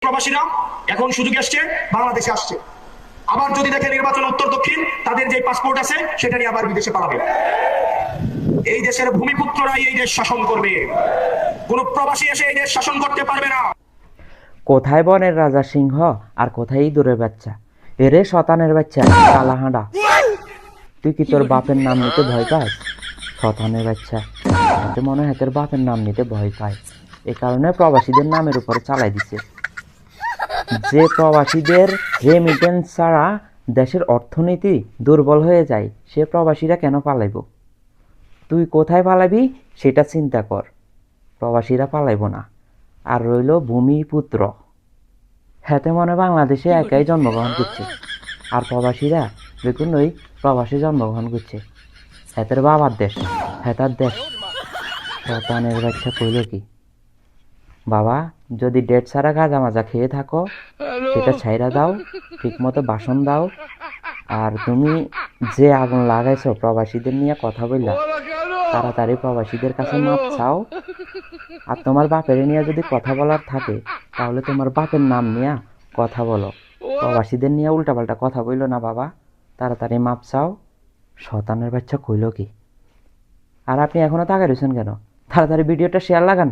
প্রবাসীরা এখন সুযোগ আসছে, বাংলাদেশে আসছে। আবার যদি দেখে নির্বাচন উত্তর দক্ষিণ, তাদের যে পাসপোর্ট আছে সেটা নিয়ে আবার বিদেশে পালাবে। এই দেশের ভূমিপুত্ররাই এই দেশ শাসন করবে, কোন প্রবাসী এসে এই দেশ শাসন করতে পারবে না। কোথায় বনের রাজা সিংহ আর কোথায় ইঁদুরের বাচ্চা? এরে শতানের বাচ্চা কালাহাঁড়া, তুই কি তোর বাপের নাম নিতে ভয় পাস? শতানের বাচ্চা, হাতে মনে হয় তোর বাপের নাম নিতে ভয় পায়, এ কারণে প্রবাসীদের নামের উপরে চালাই দিছে। যে প্রবাসীদের রেমিটেন্স ছাড়া দেশের অর্থনীতি দুর্বল হয়ে যায়, সে প্রবাসীরা কেন পালাইব? তুই কোথায় পালাবি সেটা চিন্তা কর। প্রবাসীরা পালাইব না। আর রইল ভূমিপুত্র, হেতে মনে বাংলাদেশে একাই জন্মগ্রহণ করছে, আর প্রবাসীরা দেখুন ওই প্রবাসে জন্মগ্রহণ করছে। হেতের বাবার দেশ, হেতার দেশ। শতানের বাচ্চা কইল কি, বাবা যদি ডেট ছাড়া গাঁজা মাজা খেয়ে থাকো সেটা ছাইরা দাও, ঠিক মতো বাসন দাও। আর তুমি যে আগুন লাগাইছো প্রবাসীদের নিয়ে কথা বললা, তাড়াতাড়ি প্রবাসীদের কাছে মাপ চাও। আর তোমার বাপের নিয়ে যদি কথা বলার থাকে তাহলে তোমার বাপের নাম নিয়ে কথা বলো, প্রবাসীদের নিয়ে উল্টাপাল্টা কথা বললো না বাবা, তাড়াতাড়ি মাপ চাও। শতানের বাচ্চা কইল কি? আর আপনি এখনো তাকাই রয়েছেন কেন? তাড়াতাড়ি ভিডিওটা শেয়ার লাগান।